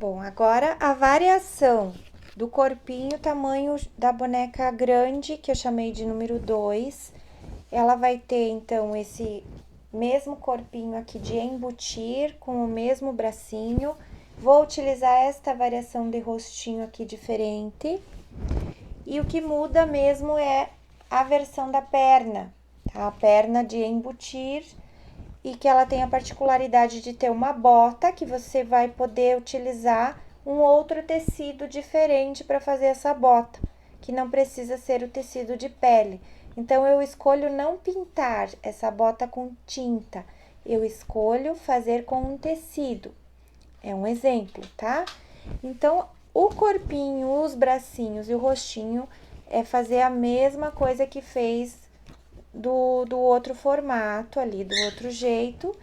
Bom, agora a variação do corpinho, tamanho da boneca grande, que eu chamei de número 2, ela vai ter, então, esse mesmo corpinho aqui de embutir, com o mesmo bracinho. Vou utilizar esta variação de rostinho aqui diferente. E o que muda mesmo é a versão da perna, tá? A perna de embutir, e que ela tem a particularidade de ter uma bota que você vai poder utilizar um outro tecido diferente para fazer essa bota, que não precisa ser o tecido de pele. Então, eu escolho não pintar essa bota com tinta, eu escolho fazer com um tecido. É um exemplo, tá? Então, o corpinho, os bracinhos e o rostinho é fazer a mesma coisa que fez do outro formato ali, do outro jeito,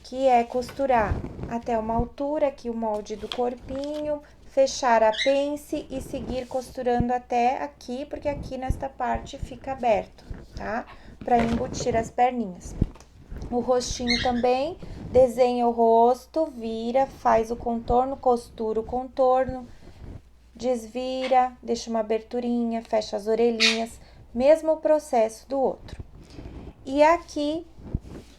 que é costurar até uma altura aqui o molde do corpinho, fechar a pence e seguir costurando até aqui, porque aqui nesta parte fica aberto, tá? Para embutir as perninhas. O rostinho também, desenha o rosto, vira, faz o contorno, costura o contorno, desvira, deixa uma aberturinha, fecha as orelhinhas, mesmo processo do outro. E aqui,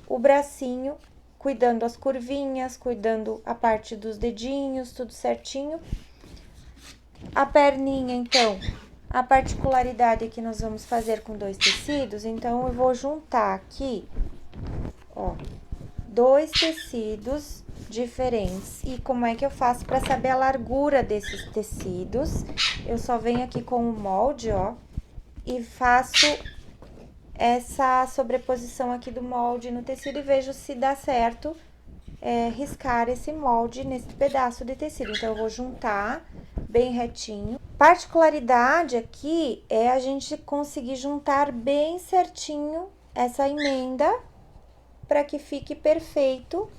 o bracinho, cuidando as curvinhas, cuidando a parte dos dedinhos, tudo certinho. A perninha, então, a particularidade que nós vamos fazer com 2 tecidos, então, eu vou juntar aqui, ó, 2 tecidos diferentes. E como é que eu faço para saber a largura desses tecidos? Eu só venho aqui com o molde, ó, e faço essa sobreposição aqui do molde no tecido e vejo se dá certo riscar esse molde nesse pedaço de tecido. Então, eu vou juntar bem retinho. Particularidade aqui é a gente conseguir juntar bem certinho essa emenda para que fique perfeito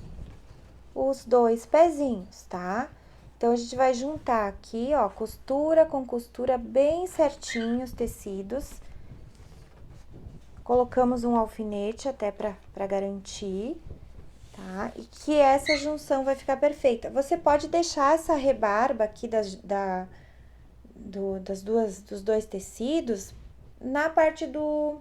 os 2 pezinhos, tá? Então, a gente vai juntar aqui, ó, costura com costura bem certinho os tecidos. Colocamos um alfinete até para garantir, tá? E que essa junção vai ficar perfeita. Você pode deixar essa rebarba aqui dos 2 tecidos na parte do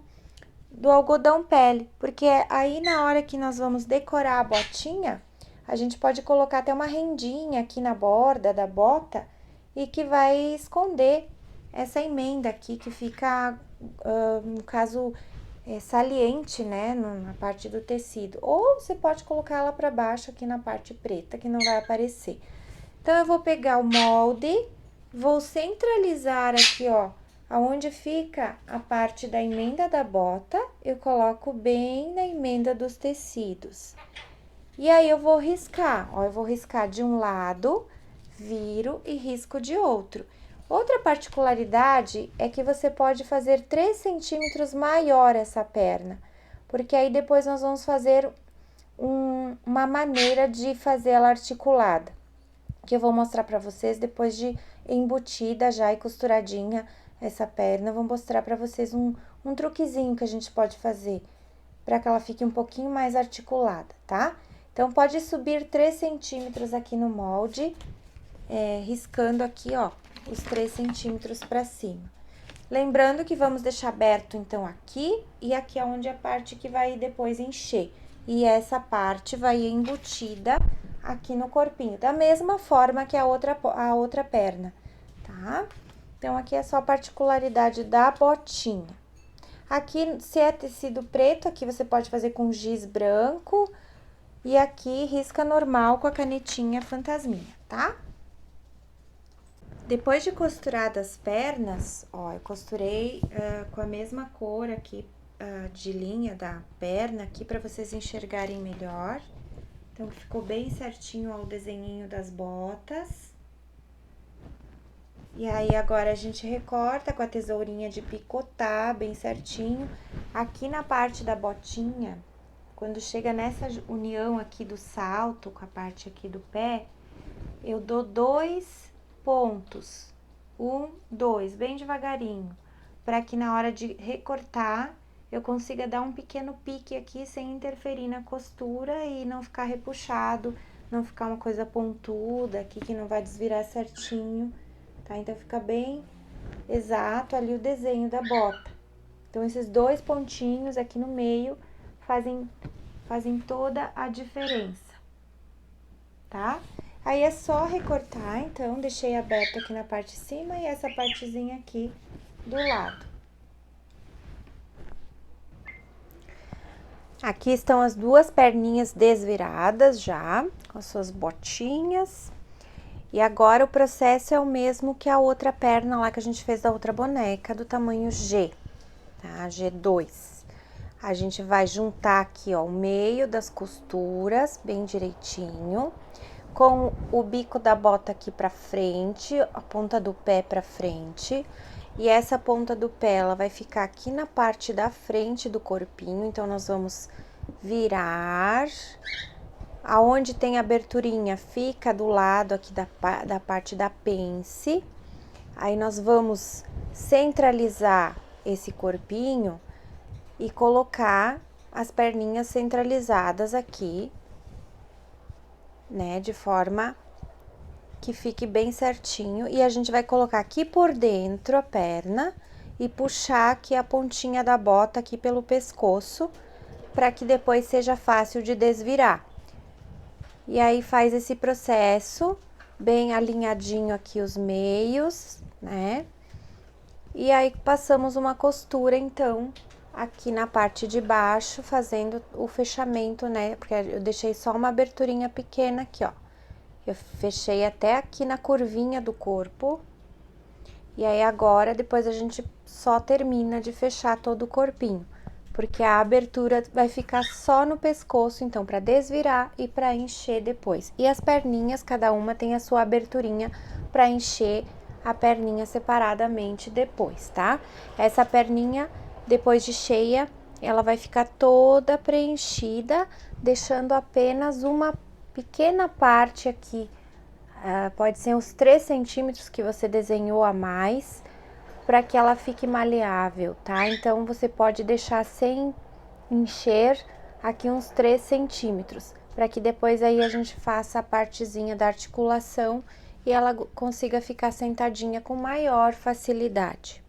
algodão pele, porque aí na hora que nós vamos decorar a botinha, a gente pode colocar até uma rendinha aqui na borda da bota e que vai esconder essa emenda aqui que fica, no caso, saliente, né, na parte do tecido. Ou você pode colocar ela para baixo aqui na parte preta, que não vai aparecer. Então, eu vou pegar o molde, vou centralizar aqui, ó, aonde fica a parte da emenda da bota, eu coloco bem na emenda dos tecidos. E aí, eu vou riscar, ó, eu vou riscar de um lado, viro e risco de outro. Outra particularidade é que você pode fazer 3 centímetros maior essa perna, porque aí depois nós vamos fazer uma maneira de fazer ela articulada, que eu vou mostrar pra vocês depois de embutida já e costuradinha essa perna. Eu vou mostrar pra vocês um truquezinho que a gente pode fazer para que ela fique um pouquinho mais articulada, tá? Então, pode subir 3 centímetros aqui no molde, riscando aqui, ó, os 3 centímetros para cima. Lembrando que vamos deixar aberto, então, aqui e aqui é onde a parte que vai depois encher. E essa parte vai embutida aqui no corpinho, da mesma forma que a outra perna, tá? Então, aqui é só a particularidade da botinha. Aqui, se é tecido preto, aqui você pode fazer com giz branco e aqui risca normal com a canetinha fantasminha, tá? Depois de costuradas as pernas, ó, eu costurei com a mesma cor aqui de linha da perna aqui para vocês enxergarem melhor. Então, ficou bem certinho ó, o desenhinho das botas. E aí, agora a gente recorta com a tesourinha de picotar bem certinho. Aqui na parte da botinha, quando chega nessa união aqui do salto com a parte aqui do pé, eu dou 2 pontos, 1, 2, bem devagarinho, para que na hora de recortar eu consiga dar um pequeno pique aqui sem interferir na costura e não ficar repuxado não ficar uma coisa pontuda aqui, que não vai desvirar certinho, tá? Então, fica bem exato ali o desenho da bota. Então, esses 2 pontinhos aqui no meio fazem toda a diferença, tá? Aí, é só recortar, então, deixei aberto aqui na parte de cima e essa partezinha aqui do lado. Aqui estão as 2 perninhas desviradas já, com as suas botinhas. E agora o processo é o mesmo que a outra perna lá que a gente fez da outra boneca, do tamanho G, tá? G2. A gente vai juntar aqui, ó, o meio das costuras, bem direitinho, com o bico da bota aqui pra frente, a ponta do pé pra frente. E essa ponta do pé, ela vai ficar aqui na parte da frente do corpinho, então, nós vamos virar. Aonde tem aberturinha, fica do lado aqui da parte da pence. Aí, nós vamos centralizar esse corpinho e colocar as perninhas centralizadas aqui, né? De forma que fique bem certinho. E a gente vai colocar aqui por dentro a perna e puxar aqui a pontinha da bota aqui pelo pescoço, para que depois seja fácil de desvirar. E aí, faz esse processo bem alinhadinho aqui os meios, né? E aí, passamos uma costura, então, aqui na parte de baixo, fazendo o fechamento, né? Porque eu deixei só uma aberturinha pequena aqui, ó. Eu fechei até aqui na curvinha do corpo. E aí, agora, depois a gente só termina de fechar todo o corpinho. Porque a abertura vai ficar só no pescoço, então, para desvirar e para encher depois. E as perninhas, cada uma tem a sua aberturinha para encher a perninha separadamente depois, tá? Essa perninha, depois de cheia, ela vai ficar toda preenchida, deixando apenas uma pequena parte aqui. Pode ser uns 3 centímetros que você desenhou a mais, para que ela fique maleável, tá? Então, você pode deixar sem encher aqui uns 3 centímetros, para que depois aí a gente faça a partezinha da articulação e ela consiga ficar sentadinha com maior facilidade.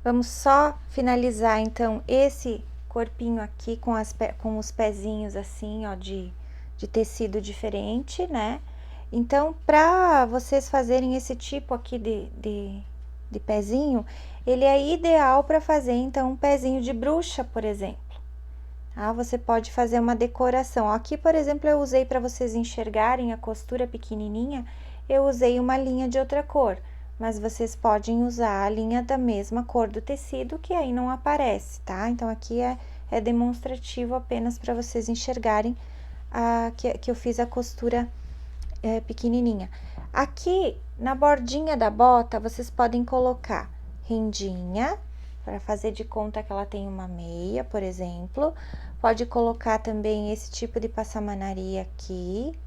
Vamos só finalizar, então, esse corpinho aqui com os pezinhos assim, ó, de tecido diferente, né? Então, pra vocês fazerem esse tipo aqui de pezinho, ele é ideal para fazer, então, um pezinho de bruxa, por exemplo. Ah, você pode fazer uma decoração. Aqui, por exemplo, eu usei para vocês enxergarem a costura pequenininha, eu usei uma linha de outra cor. Mas vocês podem usar a linha da mesma cor do tecido, que aí não aparece, tá? Então, aqui é demonstrativo apenas para vocês enxergarem que eu fiz a costura pequenininha. Aqui, na bordinha da bota, vocês podem colocar rendinha, para fazer de conta que ela tem uma meia, por exemplo. Pode colocar também esse tipo de passamanaria aqui,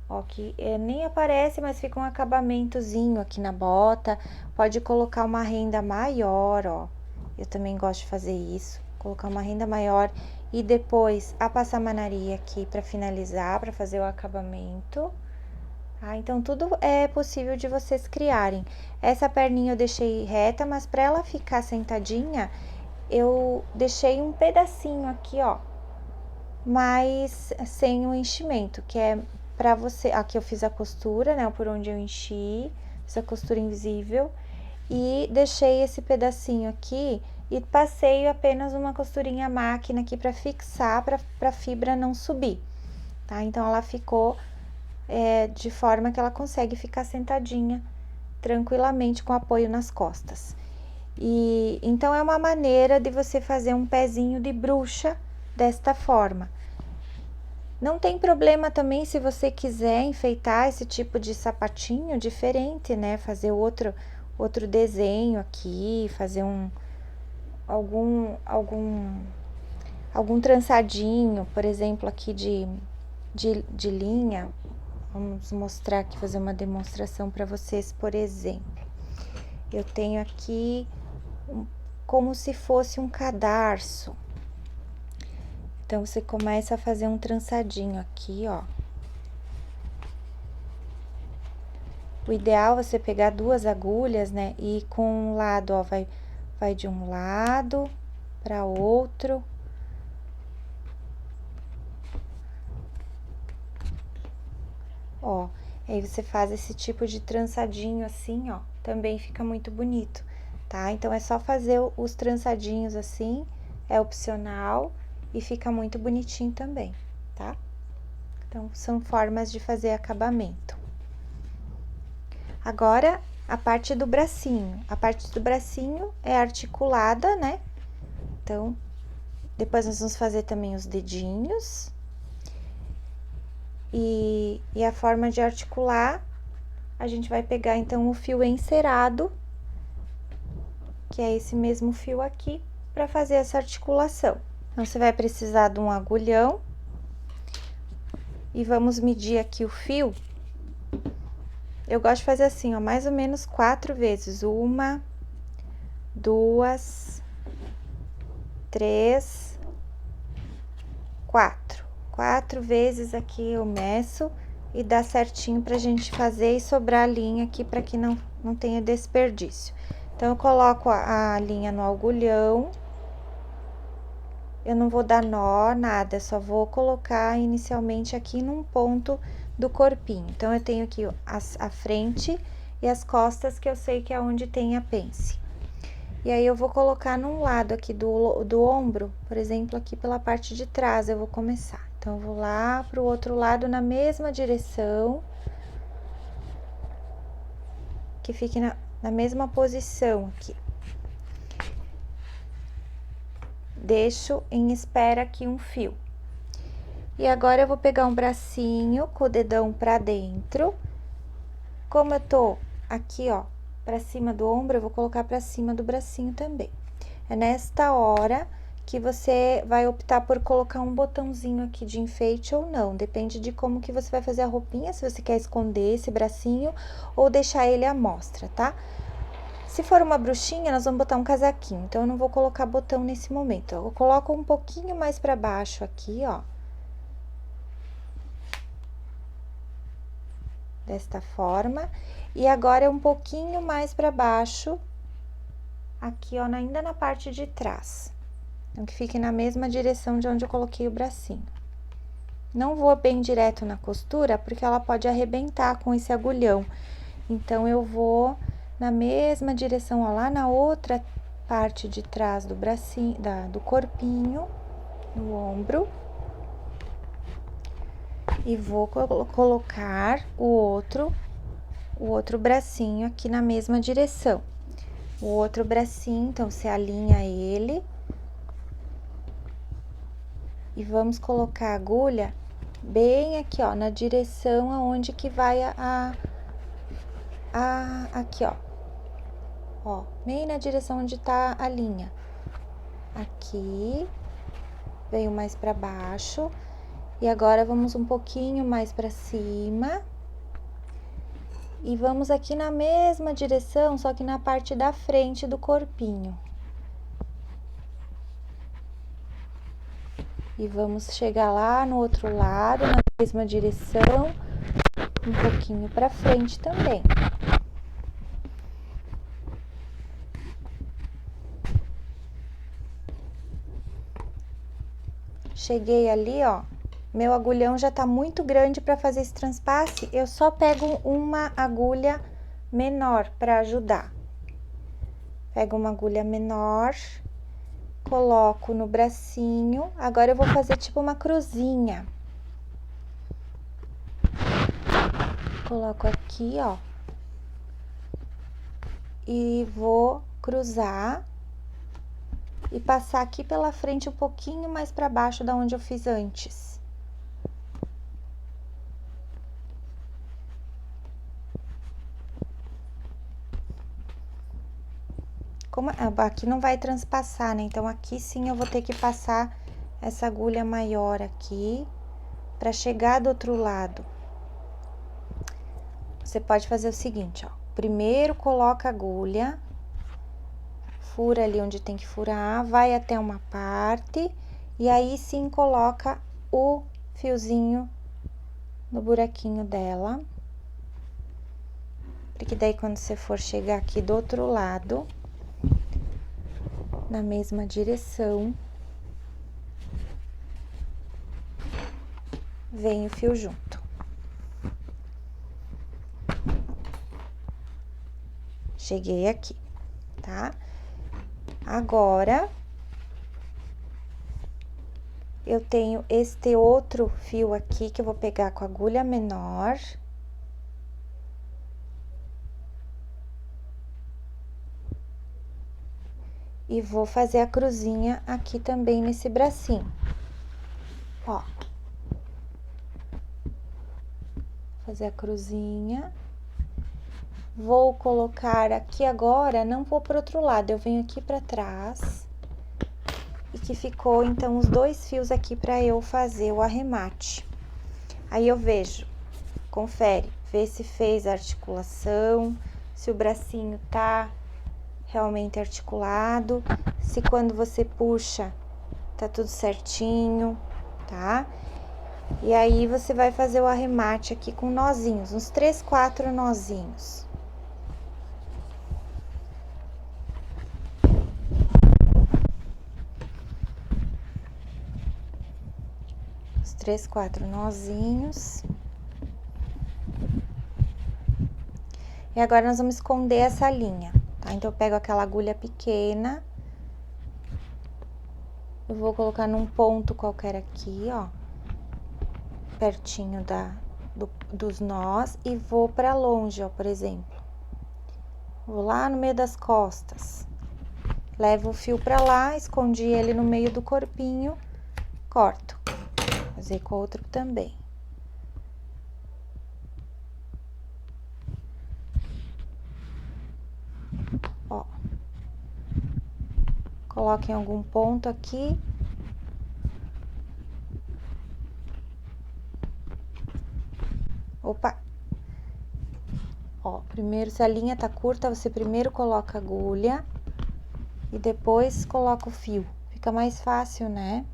ó, que nem aparece, mas fica um acabamentozinho aqui na bota. Pode colocar uma renda maior, ó. Eu também gosto de fazer isso, colocar uma renda maior e depois a passamanaria aqui para finalizar, para fazer o acabamento. Ah, então tudo é possível de vocês criarem. Essa perninha eu deixei reta, mas para ela ficar sentadinha, eu deixei um pedacinho aqui, ó, mas sem o enchimento, que é para você. Aqui eu fiz a costura, né, por onde eu enchi, essa costura invisível, e deixei esse pedacinho aqui e passei apenas uma costurinha máquina aqui para fixar, para a fibra não subir, tá? Então ela ficou de forma que ela consegue ficar sentadinha tranquilamente com apoio nas costas. E então é uma maneira de você fazer um pezinho de bruxa desta forma. Não tem problema também se você quiser enfeitar esse tipo de sapatinho diferente, né? Fazer outro desenho aqui, fazer algum trançadinho, por exemplo, aqui de linha. Vamos mostrar aqui, fazer uma demonstração para vocês, por exemplo. Eu tenho aqui como se fosse um cadarço. Então, você começa a fazer um trançadinho aqui, ó. O ideal é você pegar 2 agulhas, né? E com um lado, ó, vai de um lado para outro. Ó, aí você faz esse tipo de trançadinho assim, ó, também fica muito bonito, tá? Então, é só fazer os trançadinhos assim, é opcional e fica muito bonitinho também, tá? Então, são formas de fazer acabamento. Agora, a parte do bracinho. A parte do bracinho é articulada, né? Então, depois nós vamos fazer também os dedinhos. E a forma de articular, a gente vai pegar, então, o fio encerado, que é esse mesmo fio aqui, para fazer essa articulação. Então, você vai precisar de um agulhão. E vamos medir aqui o fio. Eu gosto de fazer assim, ó, mais ou menos 4 vezes. 1, 2, 3, 4. 4 vezes aqui eu meço e dá certinho pra gente fazer e sobrar a linha aqui para que não tenha desperdício. Então, eu coloco a linha no agulhão. Eu não vou dar nó, nada, só vou colocar inicialmente aqui num ponto do corpinho. Então, eu tenho aqui a frente e as costas, que eu sei que é onde tem a pence. E aí, eu vou colocar num lado aqui do ombro, por exemplo, aqui pela parte de trás, eu vou começar. Então, eu vou lá pro outro lado na mesma direção, que fique na mesma posição aqui. Deixo em espera aqui um fio. E agora, eu vou pegar um bracinho com o dedão pra dentro. Como eu tô aqui, ó, pra cima do ombro, eu vou colocar pra cima do bracinho também. É nesta hora que você vai optar por colocar um botãozinho aqui de enfeite ou não. Depende de como que você vai fazer a roupinha, se você quer esconder esse bracinho ou deixar ele à mostra, tá? Se for uma bruxinha, nós vamos botar um casaquinho, então eu não vou colocar botão nesse momento. Eu coloco um pouquinho mais pra baixo aqui, ó. Desta forma. E agora, um pouquinho mais pra baixo, aqui, ó, ainda na parte de trás. Então, que fique na mesma direção de onde eu coloquei o bracinho. Não vou bem direto na costura, porque ela pode arrebentar com esse agulhão. Então, eu vou na mesma direção, ó, lá na outra parte de trás do bracinho, do corpinho, no ombro. E vou colocar o outro bracinho aqui na mesma direção. O outro bracinho, então, você alinha ele. E vamos colocar a agulha bem aqui, ó, na direção aonde que vai aqui, ó. Ó, bem na direção onde tá a linha. Aqui, veio mais pra baixo. E agora, vamos um pouquinho mais pra cima. E vamos aqui na mesma direção, só que na parte da frente do corpinho. E vamos chegar lá no outro lado, na mesma direção, um pouquinho pra frente também. Cheguei ali, ó, meu agulhão já tá muito grande para fazer esse transpasse, eu só pego uma agulha menor para ajudar. Pego uma agulha menor, coloco no bracinho, agora eu vou fazer tipo uma cruzinha. Coloco aqui, ó, e vou cruzar e passar aqui pela frente um pouquinho mais para baixo da onde eu fiz antes. Como aqui não vai transpassar, né? Então, aqui sim eu vou ter que passar essa agulha maior aqui, para chegar do outro lado. Você pode fazer o seguinte, ó. Primeiro coloca a agulha, fura ali onde tem que furar, vai até uma parte, e aí sim coloca o fiozinho no buraquinho dela. Porque daí quando você for chegar aqui do outro lado, na mesma direção, vem o fio junto. Cheguei aqui, tá? Agora, eu tenho este outro fio aqui que eu vou pegar com a agulha menor. E vou fazer a cruzinha aqui também nesse bracinho. Ó. Fazer a cruzinha. Vou colocar aqui agora, não vou pro outro lado, eu venho aqui pra trás. E que ficou, então, os dois fios aqui pra eu fazer o arremate. Aí, eu vejo, confere, vê se fez a articulação, se o bracinho tá realmente articulado, se quando você puxa, tá tudo certinho, tá? E aí, você vai fazer o arremate aqui com nozinhos, uns 3, 4 nozinhos. Os 3, 4 nozinhos. E agora, nós vamos esconder essa linha, tá? Então, eu pego aquela agulha pequena. Eu vou colocar num ponto qualquer aqui, ó. Pertinho dos nós. E vou pra longe, ó, por exemplo. Vou lá no meio das costas. Levo o fio pra lá, escondi ele no meio do corpinho, corto. Vou fazer com o outro também. Ó. Coloque em algum ponto aqui. Opa! Ó, primeiro, se a linha tá curta, você primeiro coloca a agulha e depois coloca o fio. Fica mais fácil, né?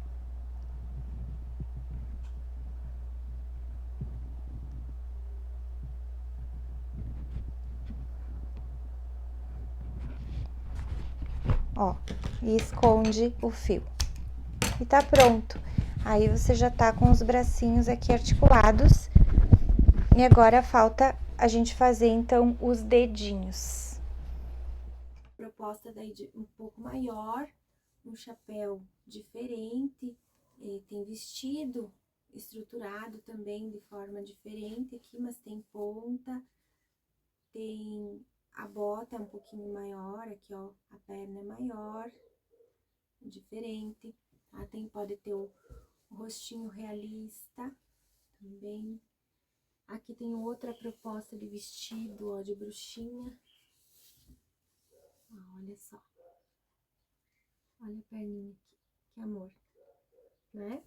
Ó, e esconde o fio. E tá pronto. Aí, você já tá com os bracinhos aqui articulados. E agora, falta a gente fazer, então, os dedinhos. Proposta daí de um pouco maior, um chapéu diferente, tem vestido estruturado também de forma diferente aqui, mas tem ponta, tem a bota um pouquinho maior, aqui ó, a perna é maior, diferente, tá? Pode ter o rostinho realista também. Aqui tem outra proposta de vestido, ó, de bruxinha. Ó, olha só. Olha a perninha aqui, que amor. né?